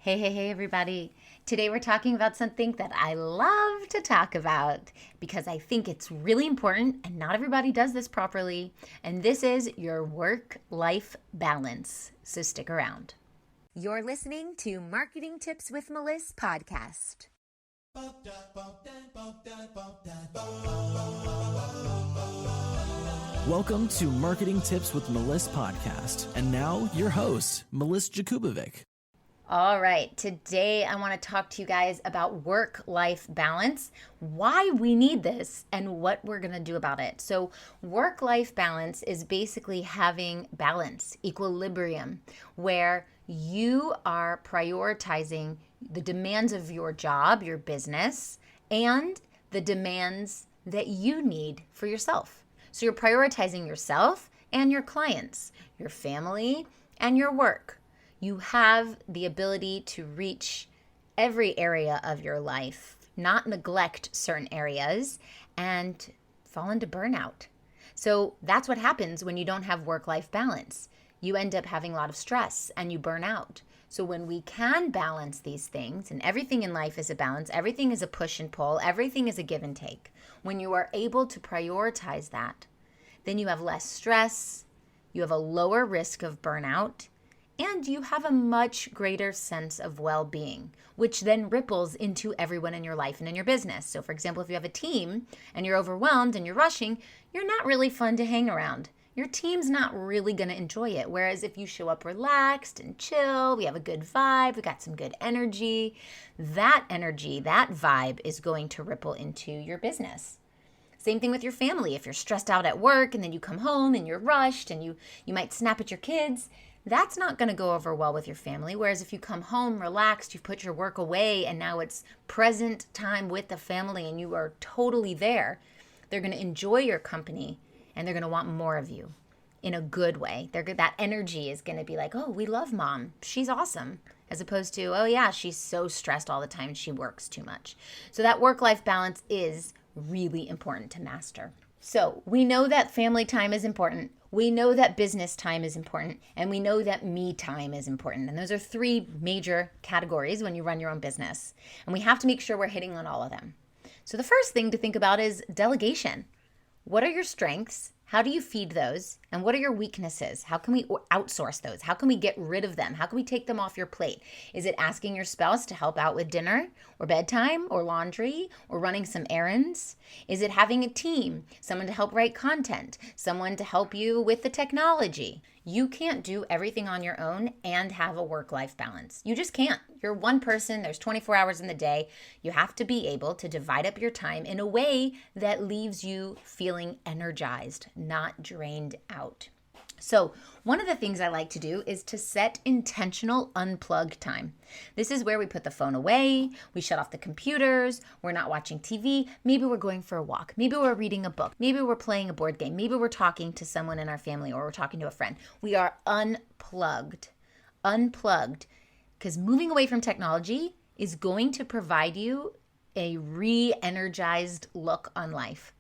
Hey, everybody. Today we're talking about something that I love to talk about because I think it's really important and not everybody does this properly. And this is your work-life balance. So stick around. You're listening to Marketing Tips with Meliss podcast. Welcome to Marketing Tips with Meliss podcast. And now your host, Meliss-Ep. All right, today I want to talk to you guys about work-life balance, why we need this, and what we're going to do about it. So work-life balance is basically having balance, equilibrium, where you are prioritizing the demands of your job, your business, and the demands that you need for yourself. So you're prioritizing yourself and your clients, your family, and your work. You have the ability to reach every area of your life, not neglect certain areas, and fall into burnout. So that's what happens when you don't have work-life balance. You end up having a lot of stress and you burn out. So when we can balance these things, and everything in life is a balance, everything is a push and pull, everything is a give and take. When you are able to prioritize that, then you have less stress, you have a lower risk of burnout, and you have a much greater sense of well-being, which then ripples into everyone in your life and in your business. So for example, if you have a team and you're overwhelmed and you're rushing, you're not really fun to hang around. Your team's not really going to enjoy it. Whereas if you show up relaxed and chill, we have a good vibe, we got some good energy, that vibe is going to ripple into your business. Same thing with your family. If you're stressed out at work and then you come home and you're rushed and you might snap at your kids, that's not going to go over well with your family. Whereas if you come home relaxed, you've put your work away, and now it's present time with the family and you are totally there, they're going to enjoy your company and they're going to want more of you in a good way. That energy is going to be like, oh, we love mom. She's awesome. As opposed to, oh yeah, she's so stressed all the time and she works too much. So that work-life balance is really important to master. So we know that family time is important. We know that business time is important, and we know that me time is important. And those are three major categories when you run your own business. And we have to make sure we're hitting on all of them. So the first thing to think about is delegation. What are your strengths? How do you feed those? And what are your weaknesses? How can we outsource those? How can we get rid of them? How can we take them off your plate? Is it asking your spouse to help out with dinner or bedtime or laundry or running some errands? Is it having a team, someone to help write content, someone to help you with the technology? You can't do everything on your own and have a work-life balance. You just can't. You're one person. There's 24 hours in the day. You have to be able to divide up your time in a way that leaves you feeling energized, not drained out. So one of the things I like to do is to set intentional unplug time. This is where we put the phone away, we shut off the computers, we're not watching TV, maybe we're going for a walk, maybe we're reading a book, maybe we're playing a board game, maybe we're talking to someone in our family or we're talking to a friend. We are unplugged, because moving away from technology is going to provide you a re-energized look on life.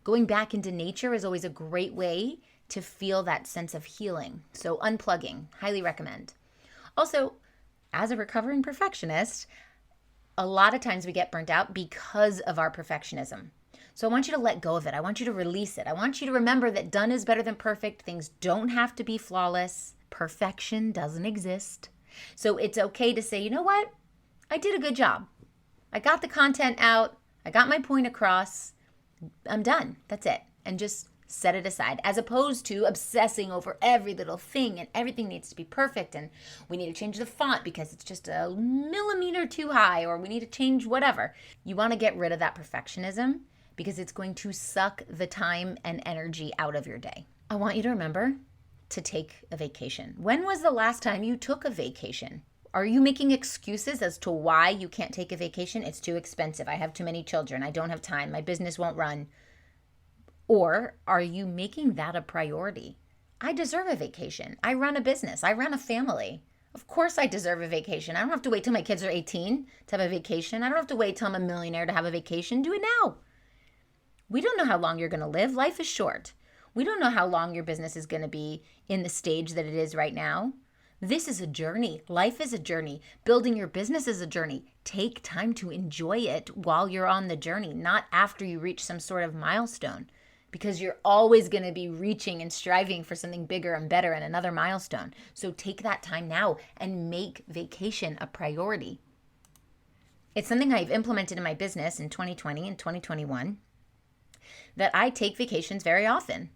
Going back into nature is always a great way to feel that sense of healing. So unplugging, highly recommend. Also, as a recovering perfectionist, a lot of times we get burnt out because of our perfectionism. So I want you to let go of it. I want you to release it. I want you to remember that done is better than perfect. Things don't have to be flawless. Perfection doesn't exist. So it's okay to say, you know what? I did a good job. I got the content out. I got my point across. I'm done. That's it. And just set it aside, as opposed to obsessing over every little thing and everything needs to be perfect and we need to change the font because it's just a millimeter too high or we need to change whatever. You want to get rid of that perfectionism because it's going to suck the time and energy out of your day. I want you to remember to take a vacation. When was the last time you took a vacation? Are you making excuses as to why you can't take a vacation? It's too expensive. I have too many children. I don't have time. My business won't run. Or are you making that a priority? I deserve a vacation. I run a business. I run a family. Of course I deserve a vacation. I don't have to wait till my kids are 18 to have a vacation. I don't have to wait till I'm a millionaire to have a vacation. Do it now. We don't know how long you're going to live. Life is short. We don't know how long your business is going to be in the stage that it is right now. This is a journey. Life is a journey. Building your business is a journey. Take time to enjoy it while you're on the journey, not after you reach some sort of milestone, because you're always going to be reaching and striving for something bigger and better and another milestone. So take that time now and make vacation a priority. It's something I've implemented in my business in 2020 and 2021, that I take vacations very often.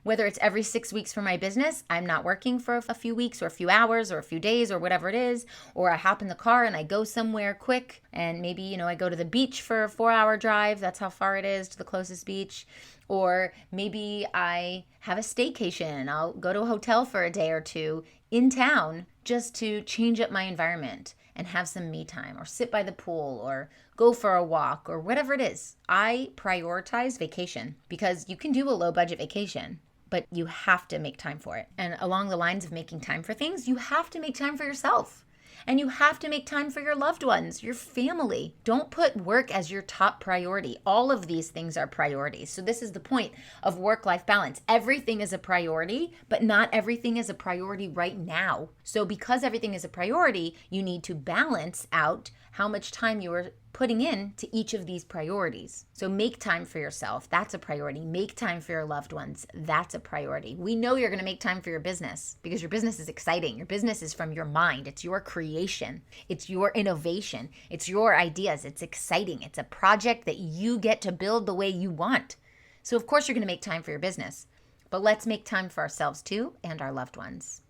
Whether it's every 6 weeks for my business, I'm not working for a few weeks or a few hours or a few days or whatever it is, or I hop in the car and I go somewhere quick and maybe, I go to the beach for a 4-hour drive. That's how far it is to the closest beach. Or maybe I have a staycation. I'll go to a hotel for a day or two in town just to change up my environment and have some me time, or sit by the pool, or go for a walk, or whatever it is. I prioritize vacation because you can do a low budget vacation, but you have to make time for it. And along the lines of making time for things, you have to make time for yourself. And you have to make time for your loved ones, your family. Don't put work as your top priority. All of these things are priorities. So this is the point of work-life balance. Everything is a priority, but not everything is a priority right now. So because everything is a priority, you need to balance out how much time you are putting in to each of these priorities. So make time for yourself. That's a priority. Make time for your loved ones. That's a priority. We know you're going to make time for your business because your business is exciting. Your business is from your mind. It's your creation. It's your innovation. It's your ideas. It's exciting. It's a project that you get to build the way you want. So of course you're going to make time for your business, but let's make time for ourselves too and our loved ones.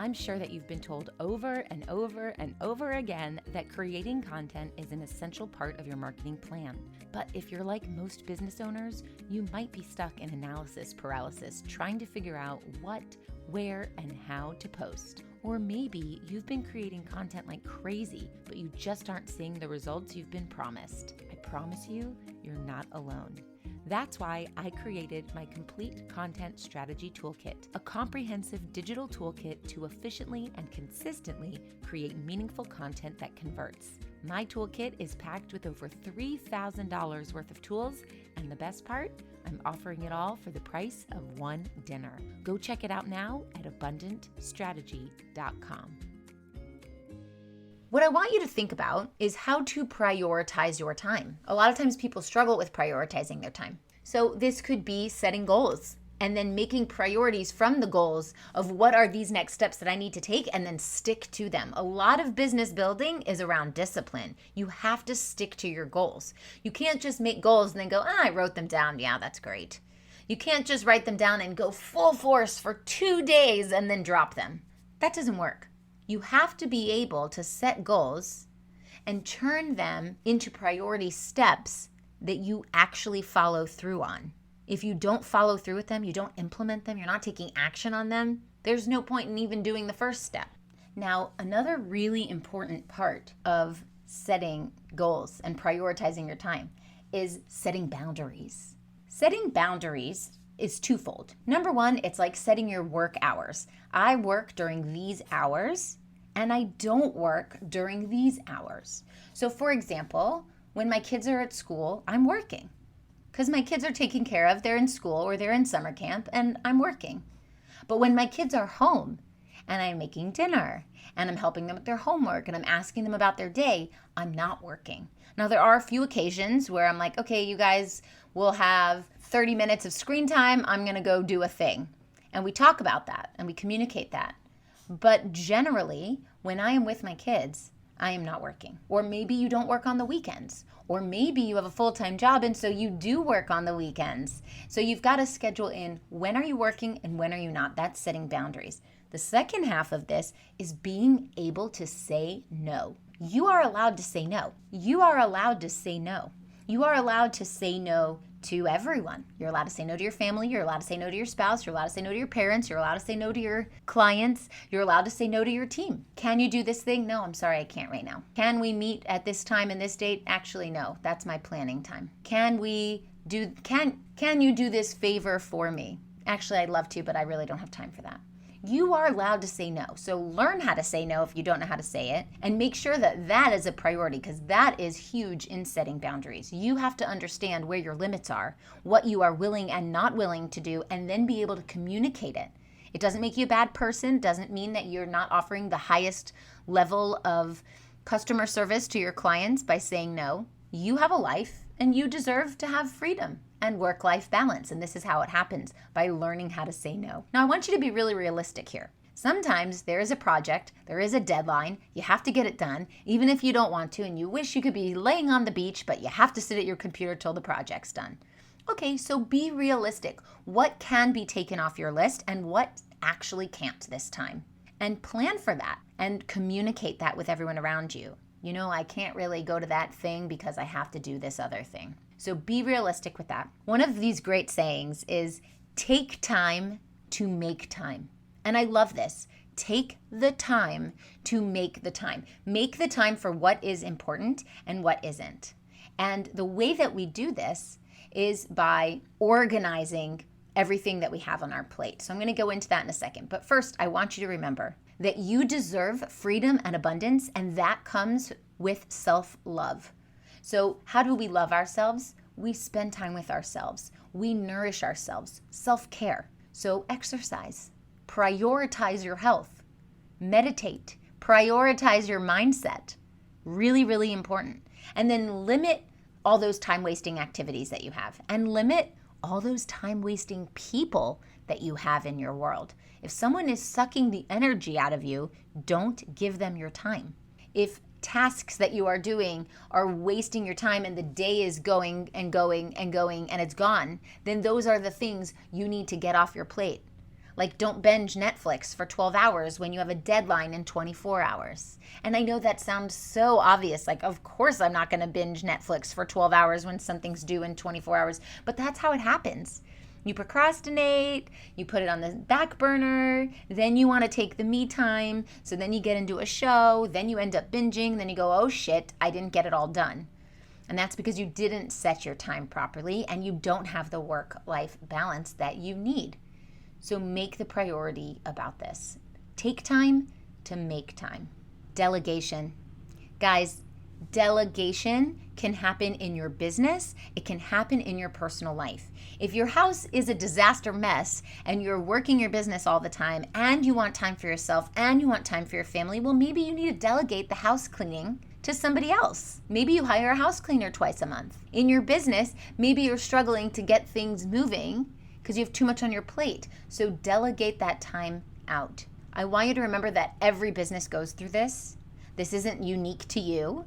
I'm sure that you've been told over and over and over again that creating content is an essential part of your marketing plan. But if you're like most business owners, you might be stuck in analysis paralysis, trying to figure out what, where, and how to post. Or maybe you've been creating content like crazy, but you just aren't seeing the results you've been promised. I promise you, you're not alone. That's why I created my Complete Content Strategy Toolkit, a comprehensive digital toolkit to efficiently and consistently create meaningful content that converts. My toolkit is packed with over $3,000 worth of tools, and the best part, I'm offering it all for the price of one dinner. Go check it out now at abundantstrategy.com. What I want you to think about is how to prioritize your time. A lot of times people struggle with prioritizing their time. So this could be setting goals and then making priorities from the goals of what are these next steps that I need to take, and then stick to them. A lot of business building is around discipline. You have to stick to your goals. You can't just make goals and then go, I wrote them down. Yeah, that's great. You can't just write them down and go full force for 2 days and then drop them. That doesn't work. You have to be able to set goals and turn them into priority steps that you actually follow through on. If you don't follow through with them, you don't implement them, you're not taking action on them, there's no point in even doing the first step. Now, another really important part of setting goals and prioritizing your time is setting boundaries. Setting boundaries is twofold. Number one, it's like setting your work hours. I work during these hours and I don't work during these hours. So for example, when my kids are at school, I'm working because my kids are taken care of. They're in school or they're in summer camp and I'm working. But when my kids are home and I'm making dinner and I'm helping them with their homework and I'm asking them about their day, I'm not working. Now, there are a few occasions where I'm like, okay, you guys will have 30 minutes of screen time. I'm going to go do a thing. And we talk about that and we communicate that. But generally, when I am with my kids, I am not working. Or maybe you don't work on the weekends. Or maybe you have a full-time job and so you do work on the weekends. So you've got to schedule in when are you working and when are you not. That's setting boundaries. The second half of this is being able to say no. You are allowed to say no. You are allowed to say no. You are allowed to say no to everyone. You're allowed to say no to your family. You're allowed to say no to your spouse. You're allowed to say no to your parents. You're allowed to say no to your clients. You're allowed to say no to your team. Can you do this thing? No, I'm sorry, I can't right now. Can we meet at this time and this date? Actually, no, that's my planning time. Can you do this favor for me? Actually, I'd love to, but I really don't have time for that. You are allowed to say no. So learn how to say no if you don't know how to say it, and make sure that that is a priority, because that is huge in setting boundaries. You have to understand where your limits are, what you are willing and not willing to do, and then be able to communicate it It doesn't make you a bad person, doesn't mean that you're not offering the highest level of customer service to your clients by saying no. You have a life and you deserve to have freedom and work-life balance. And this is how it happens, by learning how to say no. Now, I want you to be really realistic here. Sometimes there is a project, there is a deadline, you have to get it done, even if you don't want to, and you wish you could be laying on the beach, but you have to sit at your computer till the project's done. Okay, so be realistic. What can be taken off your list and what actually can't this time? And plan for that and communicate that with everyone around you. You know, I can't really go to that thing because I have to do this other thing. So be realistic with that. One of these great sayings is take time to make time. And I love this. Take the time to make the time. Make the time for what is important and what isn't. And the way that we do this is by organizing everything that we have on our plate. So I'm going to go into that in a second. But first, I want you to remember that you deserve freedom and abundance, and that comes with self-love. So how do we love ourselves? We spend time with ourselves. We nourish ourselves. Self-care. So exercise. Prioritize your health. Meditate. Prioritize your mindset. Really, really important. And then limit all those time-wasting activities that you have, and limit all those time-wasting people that you have in your world. If someone is sucking the energy out of you, don't give them your time. If tasks that you are doing are wasting your time and the day is going and going and going and it's gone, then those are the things you need to get off your plate. Like, don't binge Netflix for 12 hours when you have a deadline in 24 hours. And I know that sounds so obvious. Like, of course I'm not going to binge Netflix for 12 hours when something's due in 24 hours. But that's how it happens. You procrastinate, you put it on the back burner, then you want to take the me time. So then you get into a show, then you end up binging, then you go, oh shit, I didn't get it all done. And that's because you didn't set your time properly and you don't have the work-life balance that you need. So make the priority about this. Take time to make time. Delegation. Guys, delegation can happen in your business. It can happen in your personal life. If your house is a disaster mess and you're working your business all the time and you want time for yourself and you want time for your family, well, maybe you need to delegate the house cleaning to somebody else. Maybe you hire a house cleaner twice a month. In your business, maybe you're struggling to get things moving because you have too much on your plate. So delegate that time out. I want you to remember that every business goes through this. This isn't unique to you.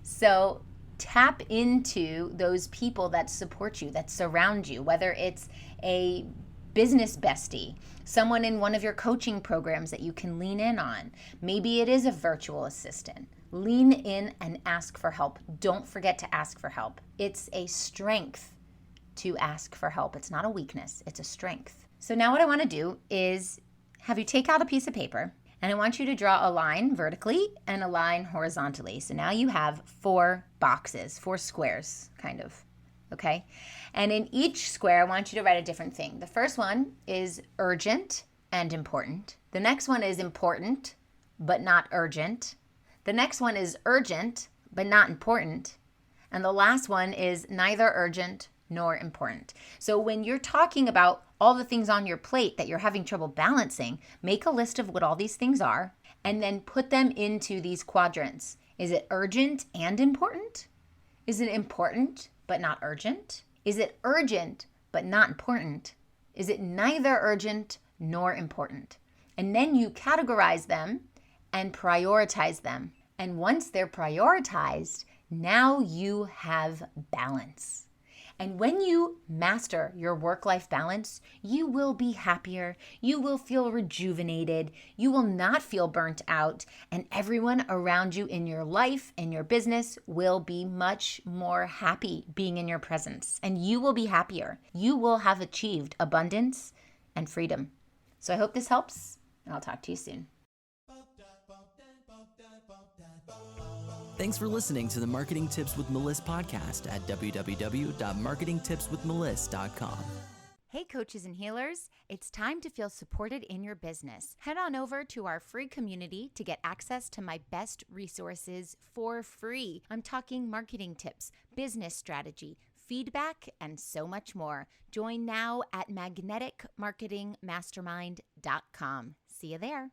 So tap into those people that support you, that surround you, whether it's a business bestie, someone in one of your coaching programs that you can lean in on. Maybe it is a virtual assistant. Lean in and ask for help. Don't forget to ask for help. It's a strength to ask for help. It's not a weakness, it's a strength. So now what I want to do is have you take out a piece of paper, and I want you to draw a line vertically and a line horizontally. So now you have 4 boxes, 4 squares, kind of, okay? And in each square, I want you to write a different thing. The first one is urgent and important. The next one is important, but not urgent. The next one is urgent, but not important. And the last one is neither urgent nor important. So when you're talking about all the things on your plate that you're having trouble balancing, make a list of what all these things are and then put them into these quadrants. Is it urgent and important? Is it important but not urgent? Is it urgent but not important? Is it neither urgent nor important? And then you categorize them and prioritize them. And once they're prioritized, now you have balance. And when you master your work-life balance, you will be happier, you will feel rejuvenated, you will not feel burnt out, and everyone around you in your life and your business will be much more happy being in your presence. And you will be happier. You will have achieved abundance and freedom. So I hope this helps, and I'll talk to you soon. Thanks for listening to the Marketing Tips with Meliss podcast at www.marketingtipswithmeliss.com. Hey, coaches and healers, it's time to feel supported in your business. Head on over to our free community to get access to my best resources for free. I'm talking marketing tips, business strategy, feedback, and so much more. Join now at magneticmarketingmastermind.com. See you there.